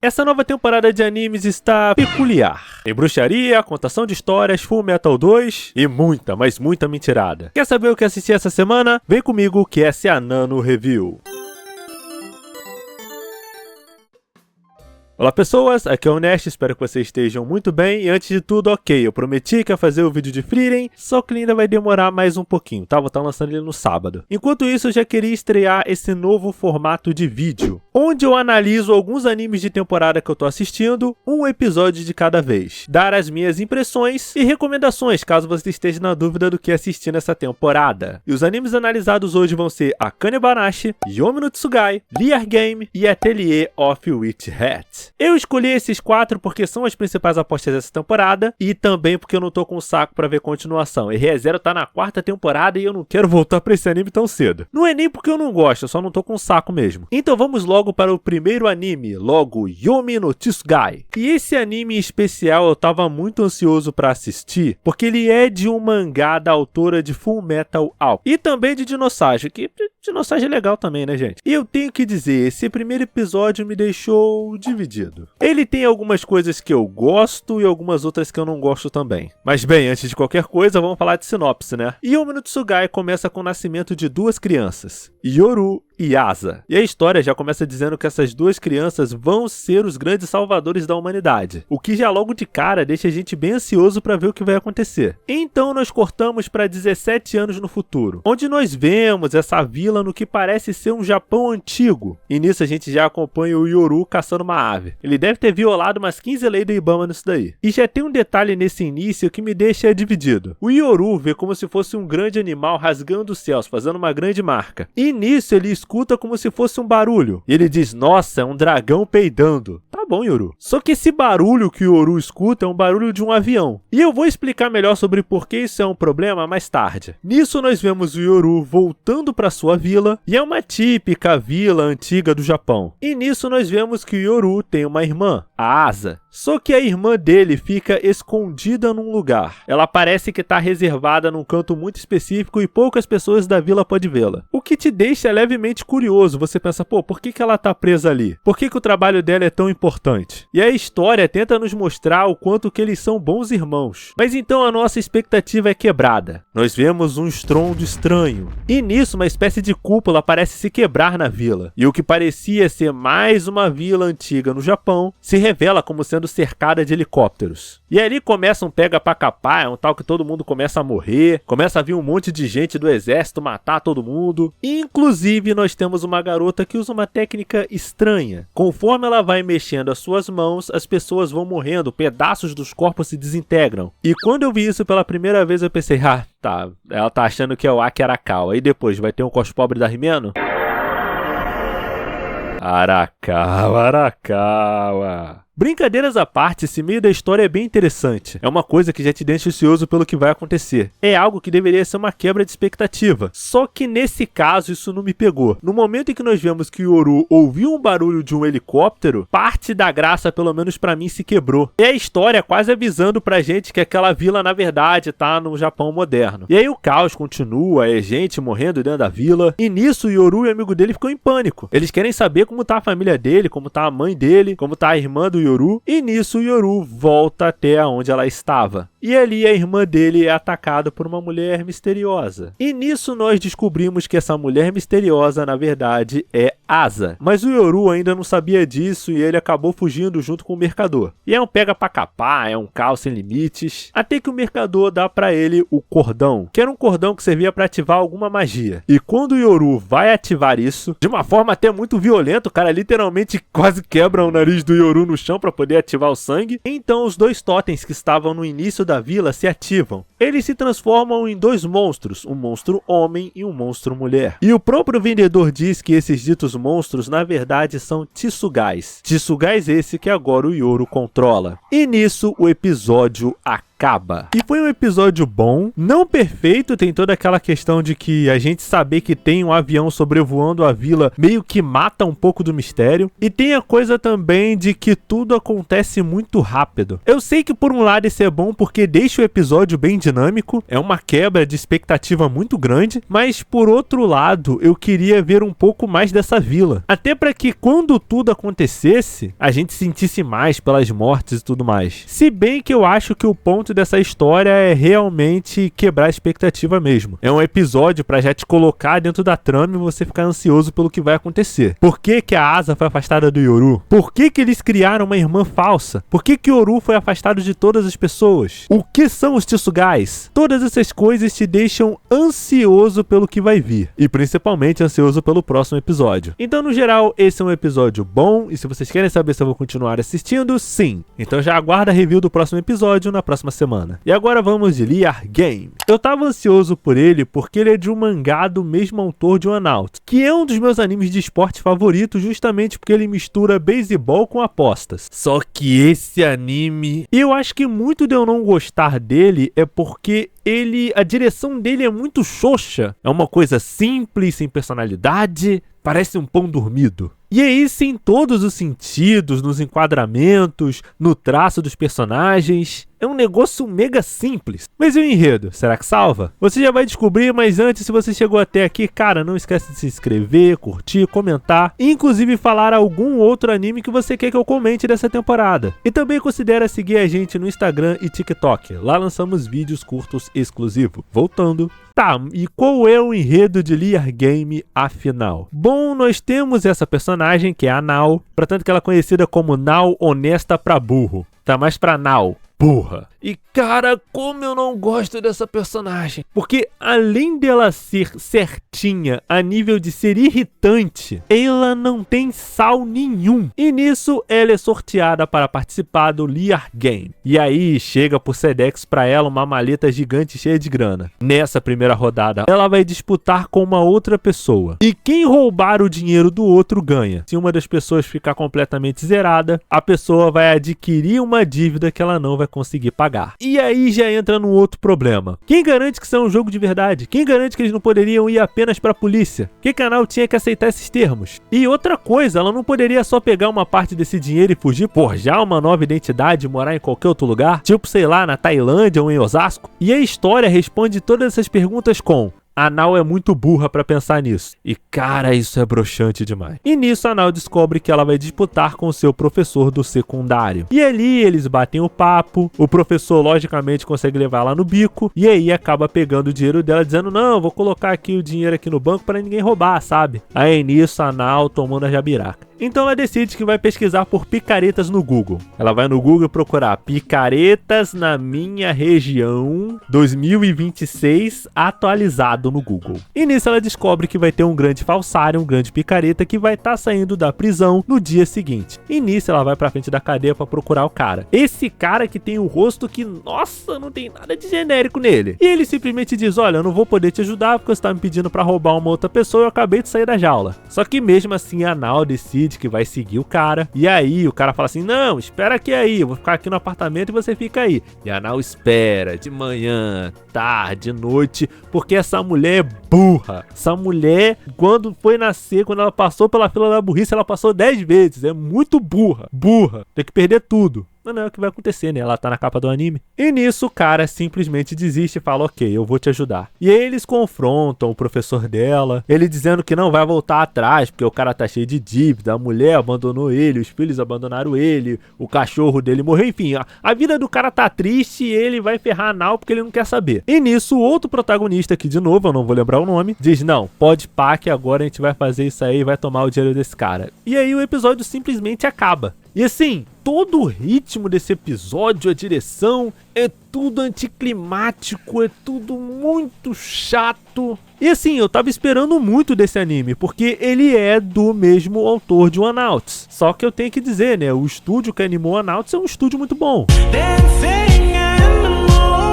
Essa nova temporada de animes está peculiar. Tem bruxaria, contação de histórias, Fullmetal 2 e muita, mas muita mentirada. Quer saber o que assistir essa semana? Vem comigo que essa é a Nano Review. Olá pessoas, aqui é o Nest, espero que vocês estejam muito bem. E antes de tudo, ok, eu prometi que ia fazer o vídeo de Frieren, só que ele ainda vai demorar mais um pouquinho, tá? Vou estar lançando ele no sábado. Enquanto isso, eu já queria estrear esse novo formato de vídeo, onde eu analiso alguns animes de temporada que eu tô assistindo, um episódio de cada vez. Dar as minhas impressões e recomendações, caso você esteja na dúvida do que assistir nessa temporada. E os animes analisados hoje vão ser Akane Banashi, Yomi no Tsugai, Liar Game e Atelier of Witch Hat. Eu escolhi esses 4 porque são as principais apostas dessa temporada e também porque eu não tô com saco pra ver continuação. Re:Zero tá na 4ª temporada e eu não quero voltar pra esse anime tão cedo. Não é nem porque eu não gosto, eu só não tô com saco mesmo. Então vamos logo para o primeiro anime, logo Yomi no Tsugai. E esse anime em especial eu tava muito ansioso pra assistir, porque ele é de um mangá da autora de Fullmetal Alchemist e também de Dinossage, que Dinossage é legal também, né, gente? E eu tenho que dizer, esse primeiro episódio me deixou dividido. Ele tem algumas coisas que eu gosto e algumas outras que eu não gosto também. Mas bem, antes de qualquer coisa, vamos falar de sinopse, né? Yomi no Tsugai começa com o nascimento de 2 crianças, Yoru e Asa. E a história já começa dizendo que essas 2 crianças vão ser os grandes salvadores da humanidade, o que já logo de cara deixa a gente bem ansioso para ver o que vai acontecer. Então nós cortamos para 17 anos no futuro, onde nós vemos essa vila no que parece ser um Japão antigo. E nisso a gente já acompanha o Yoru caçando uma ave. Ele deve ter violado umas 15 leis do Ibama nisso daí. E já tem um detalhe nesse início que me deixa dividido. O Yoru vê como se fosse um grande animal rasgando os céus, fazendo uma grande marca. E nisso ele escuta como se fosse um barulho. E ele diz, nossa, é um dragão peidando. Tá bom, Yoru. Só que esse barulho que o Yoru escuta é um barulho de um avião. E eu vou explicar melhor sobre por que isso é um problema mais tarde. Nisso nós vemos o Yoru voltando para sua vila, e é uma típica vila antiga do Japão. E nisso nós vemos que o Yoru tem uma irmã, a Asa. Só que a irmã dele fica escondida num lugar. Ela parece que está reservada num canto muito específico e poucas pessoas da vila podem vê-la. O que te deixa levemente curioso. Você pensa, pô, por que ela está presa ali? Por que o trabalho dela é tão importante? E a história tenta nos mostrar o quanto que eles são bons irmãos. Mas então a nossa expectativa é quebrada. Nós vemos um estrondo estranho. E nisso uma espécie de cúpula parece se quebrar na vila. E o que parecia ser mais uma vila antiga no Japão se revela como sendo cercada de helicópteros. E ali começa um pega pra capar, é um tal que todo mundo começa a morrer, começa a vir um monte de gente do exército matar todo mundo. E, inclusive nós temos uma garota que usa uma técnica estranha. Conforme ela vai mexendo as suas mãos, as pessoas vão morrendo, pedaços dos corpos se desintegram. E quando eu vi isso pela primeira vez eu pensei, tá, ela tá achando que é o Aki Arakawa. Aí depois vai ter um cospobre da Rimeno? Arakawa. Brincadeiras à parte, esse meio da história é bem interessante. É uma coisa que já te deixa ansioso pelo que vai acontecer. É algo que deveria ser uma quebra de expectativa. Só que nesse caso isso não me pegou. No momento em que nós vemos que o Yoru ouviu um barulho de um helicóptero, parte da graça, pelo menos pra mim, se quebrou. E a história quase avisando pra gente que aquela vila na verdade tá no Japão moderno. E aí o caos continua, é gente morrendo dentro da vila. E nisso o Yoru e o amigo dele ficam em pânico. Eles querem saber como tá a família dele, como tá a mãe dele, como tá a irmã do Yoru. E nisso o Yoru volta até onde ela estava. E ali a irmã dele é atacada por uma mulher misteriosa. E nisso nós descobrimos que essa mulher misteriosa na verdade é Asa. Mas o Yoru ainda não sabia disso e ele acabou fugindo junto com o mercador. E é um pega pra capar, é um caos sem limites. Até que o mercador dá pra ele o cordão, que era um cordão que servia pra ativar alguma magia. E quando o Yoru vai ativar isso, de uma forma até muito violenta, o cara literalmente quase quebra o nariz do Yoru no chão para poder ativar o sangue. Então os 2 totens que estavam no início da vila se ativam. Eles se transformam em 2 monstros, um monstro homem e um monstro mulher. E o próprio vendedor diz que esses ditos monstros na verdade são Tsugais. Tsugais esse que agora o Yoru controla. E nisso o episódio acaba. acaba. E foi um episódio bom, não perfeito, tem toda aquela questão de que a gente saber que tem um avião sobrevoando a vila meio que mata um pouco do mistério. E tem a coisa também de que tudo acontece muito rápido. Eu sei que por um lado isso é bom porque deixa o episódio bem dinâmico, é uma quebra de expectativa muito grande, mas por outro lado eu queria ver um pouco mais dessa vila. Até para que quando tudo acontecesse, a gente sentisse mais pelas mortes e tudo mais. Se bem que eu acho que o ponto dessa história é realmente quebrar a expectativa mesmo. É um episódio para já te colocar dentro da trama e você ficar ansioso pelo que vai acontecer. Por que que a Asa foi afastada do Yoru? Por que que eles criaram uma irmã falsa? Por que que Yoru foi afastado de todas as pessoas? O que são os Tsugais? Todas essas coisas te deixam ansioso pelo que vai vir. E principalmente ansioso pelo próximo episódio. Então, no geral, esse é um episódio bom. E se vocês querem saber se eu vou continuar assistindo, sim. Então já aguarda a review do próximo episódio na próxima semana. E agora vamos de Liar Game. Eu tava ansioso por ele porque ele é de um mangá do mesmo autor de One Out, que é um dos meus animes de esporte favoritos, justamente porque ele mistura beisebol com apostas. Só que esse anime, eu acho que muito de eu não gostar dele é porque a direção dele é muito xoxa. É uma coisa simples, sem personalidade, parece um pão dormido. E é isso em todos os sentidos, nos enquadramentos, no traço dos personagens. É um negócio mega simples. Mas e o enredo? Será que salva? Você já vai descobrir, mas antes, se você chegou até aqui, cara, não esquece de se inscrever, curtir, comentar e inclusive falar algum outro anime que você quer que eu comente dessa temporada. E também considera seguir a gente no Instagram e TikTok. Lá lançamos vídeos curtos exclusivos. Voltando. Tá, e qual é o enredo de Liar Game afinal? Bom, nós temos essa personagem que é a Nao, portanto que ela é conhecida como Nao honesta pra burro. Tá mais pra Nao burra. E cara, como eu não gosto dessa personagem. Porque além dela ser certinha a nível de ser irritante, ela não tem sal nenhum. E nisso ela é sorteada para participar do Liar Game. E aí chega por Sedex pra ela uma maleta gigante cheia de grana. Nessa primeira rodada ela vai disputar com uma outra pessoa. E quem roubar o dinheiro do outro ganha. Se uma das pessoas ficar completamente zerada, a pessoa vai adquirir uma dívida que ela não vai conseguir pagar. E aí já entra num outro problema. Quem garante que isso é um jogo de verdade? Quem garante que eles não poderiam ir apenas pra polícia? Que canal tinha que aceitar esses termos? E outra coisa, ela não poderia só pegar uma parte desse dinheiro e fugir, forjar uma nova identidade e morar em qualquer outro lugar? Tipo, sei lá, na Tailândia ou em Osasco? E a história responde todas essas perguntas com: a Nao é muito burra pra pensar nisso. E cara, isso é broxante demais. E nisso a Nao descobre que ela vai disputar com o seu professor do secundário. E ali eles batem o papo, o professor logicamente consegue levar ela no bico, e aí acaba pegando o dinheiro dela dizendo: não, vou colocar aqui o dinheiro aqui no banco pra ninguém roubar, sabe? Aí nisso a Nao tomando a jabiraca. Então ela decide que vai pesquisar por picaretas no Google. Ela vai no Google procurar picaretas na minha região 2026 atualizado no Google. E nisso ela descobre que vai ter um grande falsário, um grande picareta que vai estar saindo da prisão no dia seguinte. E nisso ela vai pra frente da cadeia pra procurar o cara. Esse cara que tem o rosto que, nossa, não tem nada de genérico nele. E ele simplesmente diz: olha, eu não vou poder te ajudar porque você tá me pedindo pra roubar uma outra pessoa e eu acabei de sair da jaula. Só que mesmo assim a Nao decide que vai seguir o cara. E aí o cara fala assim: não, espera aqui aí, eu vou ficar aqui no apartamento e você fica aí. E a Nao espera de manhã, tarde, noite, porque essa mulher é burra. Essa mulher, quando foi nascer, quando ela passou pela fila da burrice, ela passou 10 vezes. É muito burra. Burra. Tem que perder tudo. Mas não é o que vai acontecer, né? Ela tá na capa do anime. E nisso o cara simplesmente desiste e fala: ok, eu vou te ajudar. E aí eles confrontam o professor dela, ele dizendo que não vai voltar atrás, porque o cara tá cheio de dívida, a mulher abandonou ele, os filhos abandonaram ele, o cachorro dele morreu, enfim, a vida do cara tá triste e ele vai ferrar a Nao porque ele não quer saber. E nisso o outro protagonista, que de novo eu não vou lembrar o nome, diz: não, pode pá que agora a gente vai fazer isso aí e vai tomar o dinheiro desse cara. E aí o episódio simplesmente acaba. E assim, todo o ritmo desse episódio, a direção, é tudo anticlimático, é tudo muito chato. E assim, eu tava esperando muito desse anime, porque ele é do mesmo autor de One Out. Só que eu tenho que dizer, né, o estúdio que animou One Out é um estúdio muito bom.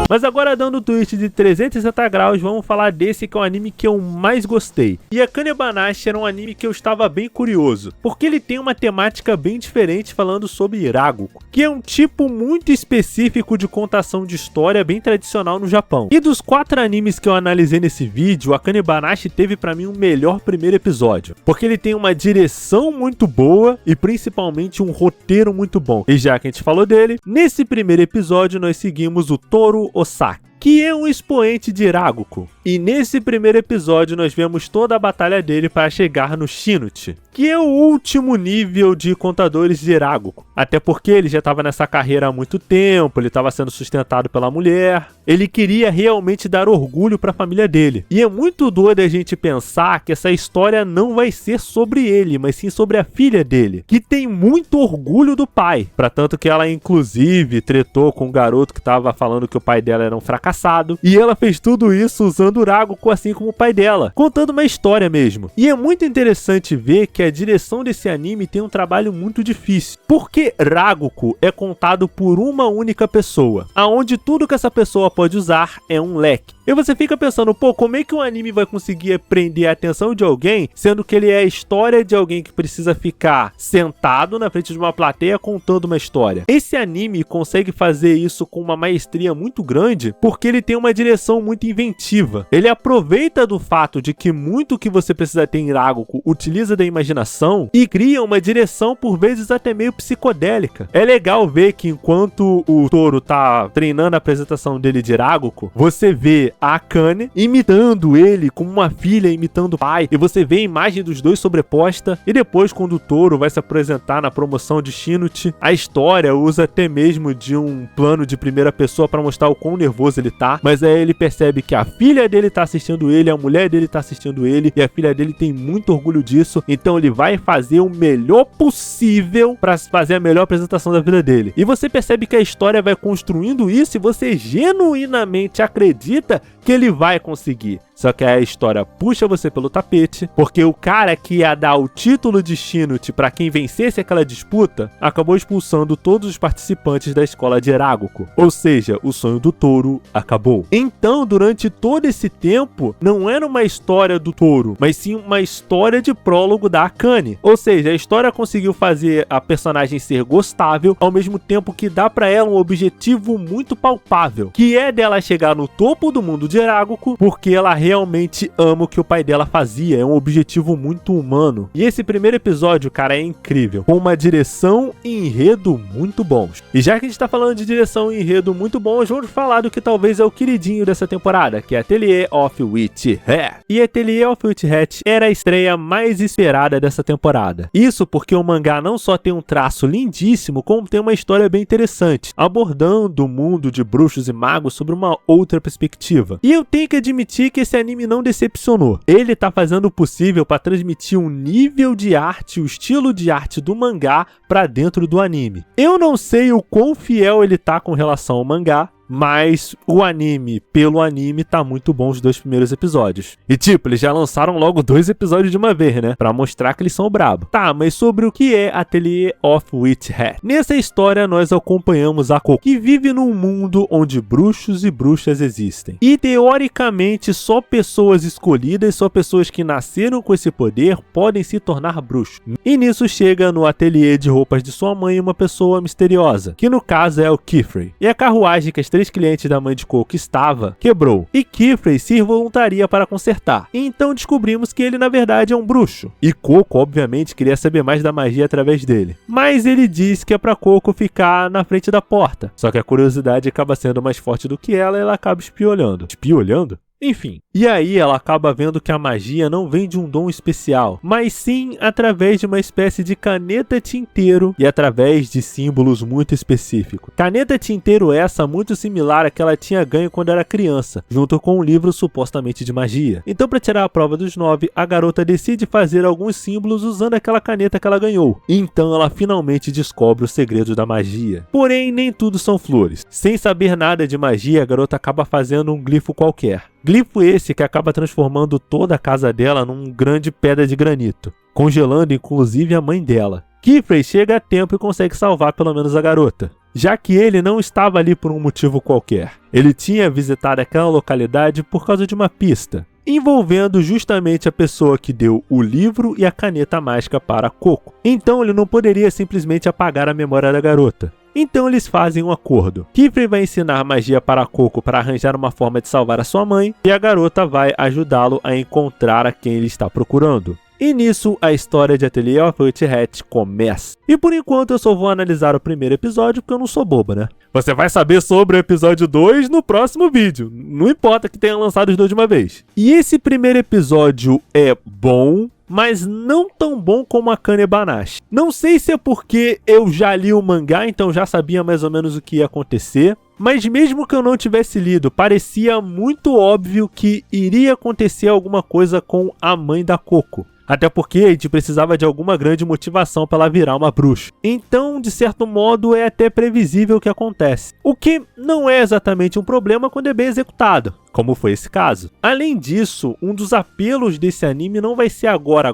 Mas agora, dando um twist de 360 graus, vamos falar desse que é o anime que eu mais gostei. E Akane Banashi era um anime que eu estava bem curioso, porque ele tem uma temática bem diferente falando sobre Iraguko, que é um tipo muito específico de contação de história bem tradicional no Japão. E dos 4 animes que eu analisei nesse vídeo, Akane Banashi teve pra mim o melhor primeiro episódio, porque ele tem uma direção muito boa e principalmente um roteiro muito bom. E já que a gente falou dele, nesse primeiro episódio nós seguimos o Toru Osaki, que é um expoente de Iraguko. E nesse primeiro episódio nós vemos toda a batalha dele para chegar no Shinichi, que é o último nível de contadores de Iraguko. Até porque ele já estava nessa carreira há muito tempo, ele estava sendo sustentado pela mulher, ele queria realmente dar orgulho para a família dele. E é muito doido a gente pensar que essa história não vai ser sobre ele, mas sim sobre a filha dele, que tem muito orgulho do pai. Para tanto que ela inclusive tretou com um garoto que estava falando que o pai dela era um fracassado, e ela fez tudo isso usando Iraguko assim como o pai dela, contando uma história mesmo. E é muito interessante ver que a direção desse anime tem um trabalho muito difícil, porque Iraguko é contado por uma única pessoa, aonde tudo que essa pessoa pode usar é um leque. E você fica pensando, pô, como é que um anime vai conseguir prender a atenção de alguém, sendo que ele é a história de alguém que precisa ficar sentado na frente de uma plateia contando uma história? Esse anime consegue fazer isso com uma maestria muito grande, porque ele tem uma direção muito inventiva. Ele aproveita do fato de que muito que você precisa ter em Iraguko utiliza da imaginação e cria uma direção por vezes até meio psicodélica. É legal ver que enquanto o Toru tá treinando a apresentação dele de Iraguko, você vê a Akane imitando ele como uma filha imitando o pai, e você vê a imagem dos dois sobreposta, e depois quando o Toru vai se apresentar na promoção de Shinichi, a história usa até mesmo de um plano de primeira pessoa para mostrar o quão nervoso ele tá, mas aí ele percebe que a filha dele tá assistindo ele, a mulher dele tá assistindo ele, e a filha dele tem muito orgulho disso, então ele vai fazer o melhor possível para fazer a melhor apresentação da vida dele. E você percebe que a história vai construindo isso e você genuinamente acredita que ele vai conseguir. Só que a história puxa você pelo tapete, porque o cara que ia dar o título de Shinichi para quem vencesse aquela disputa, acabou expulsando todos os participantes da escola de Iraguko. Ou seja, o sonho do Toru acabou. Então, durante todo esse tempo, não era uma história do Toru, mas sim uma história de prólogo da Akane. Ou seja, a história conseguiu fazer a personagem ser gostável, ao mesmo tempo que dá para ela um objetivo muito palpável, que é dela chegar no topo do mundo de Iraguko, porque ela realmente ama o que o pai dela fazia, é um objetivo muito humano. E esse primeiro episódio, cara, é incrível, com uma direção e enredo muito bons. E já que a gente tá falando de direção e enredo muito bons, vamos falar do que talvez é o queridinho dessa temporada, que é Atelier of Witch Hat. E Atelier of Witch Hat era a estreia mais esperada dessa temporada. Isso porque o mangá não só tem um traço lindíssimo, como tem uma história bem interessante, abordando o mundo de bruxos e magos sobre uma outra perspectiva. E eu tenho que admitir que esse anime não decepcionou. Ele tá fazendo o possível para transmitir um nível de arte, o estilo de arte do mangá para dentro do anime. Eu não sei o quão fiel ele tá com relação ao mangá, mas o anime, pelo anime, tá muito bom os 2 primeiros episódios. E tipo, eles já lançaram logo 2 episódios de uma vez, né? Pra mostrar que eles são brabos. Tá, mas sobre o que é Atelier of Witch Hat? Nessa história, nós acompanhamos a Coco, que vive num mundo onde bruxos e bruxas existem. E, teoricamente, só pessoas escolhidas, só pessoas que nasceram com esse poder, podem se tornar bruxos. E nisso chega no ateliê de roupas de sua mãe uma pessoa misteriosa, que no caso é o Kifrey. E a carruagem que as 3 clientes da mãe de Coco estava, quebrou, e Kifrey se voluntaria para consertar. E então descobrimos que ele na verdade é um bruxo. E Coco obviamente queria saber mais da magia através dele. Mas ele diz que é para Coco ficar na frente da porta. Só que a curiosidade acaba sendo mais forte do que ela e ela acaba espiolhando. Espiolhando? Enfim, e aí ela acaba vendo que a magia não vem de um dom especial, mas sim através de uma espécie de caneta tinteiro e através de símbolos muito específicos. Caneta tinteiro essa muito similar à que ela tinha ganho quando era criança, junto com um livro supostamente de magia. Então, para tirar a prova dos 9, a garota decide fazer alguns símbolos usando aquela caneta que ela ganhou. Então ela finalmente descobre o segredo da magia. Porém, nem tudo são flores. Sem saber nada de magia, a garota acaba fazendo um glifo qualquer. Glifo esse que acaba transformando toda a casa dela num grande pedra de granito, congelando inclusive a mãe dela. Kifrey chega a tempo e consegue salvar pelo menos a garota. já que ele não estava ali por um motivo qualquer. Ele tinha visitado aquela localidade por causa de uma pista, envolvendo justamente a pessoa que deu o livro e a caneta mágica para Coco. Então ele não poderia simplesmente apagar a memória da garota. Então eles fazem um acordo. Kiefer vai ensinar magia para Coco para arranjar uma forma de salvar a sua mãe, e a garota vai ajudá-lo a encontrar a quem ele está procurando. E nisso, a história de Atelier of Witch Hat começa. E por enquanto eu só vou analisar o primeiro episódio, porque eu não sou bobo, né? Você vai saber sobre o episódio 2 no próximo vídeo. Não importa que tenha lançado os dois de uma vez. E esse primeiro episódio é bom, mas não tão bom como Akane Banashi. Não sei se é porque eu já li o mangá, então já sabia mais ou menos o que ia acontecer. Mas mesmo que eu não tivesse lido, parecia muito óbvio que iria acontecer alguma coisa com a mãe da Coco. Até porque a gente precisava de alguma grande motivação para ela virar uma bruxa. Então, de certo modo, é até previsível o que acontece. O que não é exatamente um problema quando é bem executado, como foi esse caso. Além disso, um dos apelos desse anime não vai ser agora,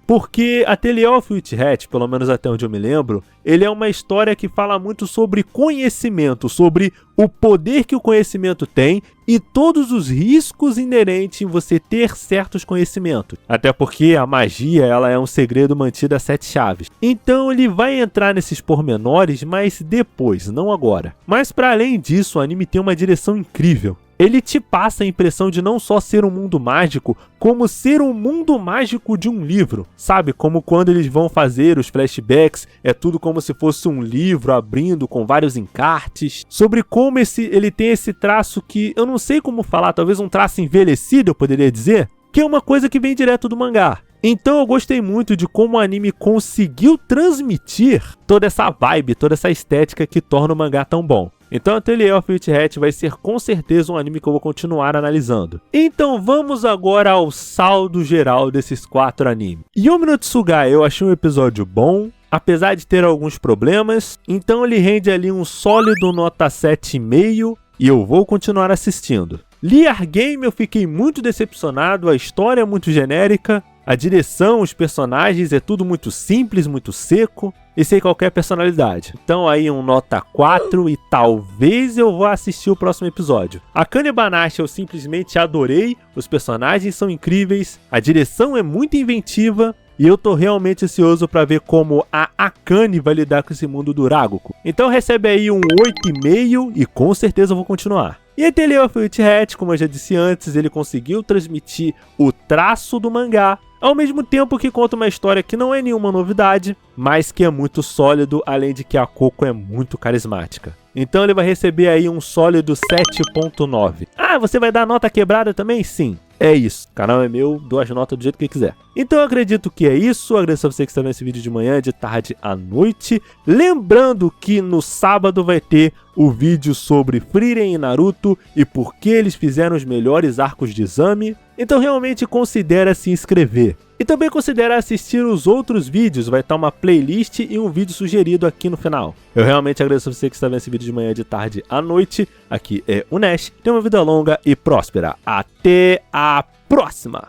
porque Atelier of Witch Hat, pelo menos até onde eu me lembro, ele é uma história que fala muito sobre conhecimento, sobre o poder que o conhecimento tem e todos os riscos inerentes em você ter certos conhecimentos. Até porque a magia, ela é um segredo mantido a 7 chaves. Então ele vai entrar nesses pormenores, mas depois, não agora. Mas para além disso, o anime tem uma direção incrível. Ele te passa a impressão de não só ser um mundo mágico, como ser um mundo mágico de um livro. Sabe, como quando eles vão fazer os flashbacks, é tudo como se fosse um livro abrindo com vários encartes. Sobre como ele tem esse traço que eu não sei como falar, talvez um traço envelhecido eu poderia dizer, que é uma coisa que vem direto do mangá. Então eu gostei muito de como o anime conseguiu transmitir toda essa vibe, toda essa estética que torna o mangá tão bom. Então Atelier of Witch Hat vai ser com certeza um anime que eu vou continuar analisando. Então vamos agora ao saldo geral desses 4 animes. Yomi no Tsugai eu achei um episódio bom, apesar de ter alguns problemas, então ele rende ali um sólido nota 7,5 e eu vou continuar assistindo. Liar Game eu fiquei muito decepcionado, a história é muito genérica, a direção, os personagens é tudo muito simples, muito seco e sem qualquer personalidade. Então aí um nota 4 e talvez eu vá assistir o próximo episódio. Akane Banashi eu simplesmente adorei, os personagens são incríveis, a direção é muito inventiva e eu tô realmente ansioso para ver como a Akane vai lidar com esse mundo do Ragoku. Então recebe aí um 8,5 e com certeza eu vou continuar. E Atelier of Witch Hat, como eu já disse antes, ele conseguiu transmitir o traço do mangá, ao mesmo tempo que conta uma história que não é nenhuma novidade, mas que é muito sólido, além de que a Coco é muito carismática. Então ele vai receber aí um sólido 7,9. Ah, você vai dar nota quebrada também? Sim. É isso, o canal é meu, dou as notas do jeito que quiser. Então eu acredito que é isso, eu agradeço a você que está vendo esse vídeo de manhã, de tarde à noite. Lembrando que no sábado vai ter o vídeo sobre Frieren e Naruto e por que eles fizeram os melhores arcos de exame. Então realmente considere se inscrever. E também considere assistir os outros vídeos, vai estar uma playlist e um vídeo sugerido aqui no final. Eu realmente agradeço a você que está vendo esse vídeo de manhã, de tarde à noite. Aqui é o Nash, tenha uma vida longa e próspera. Até a próxima!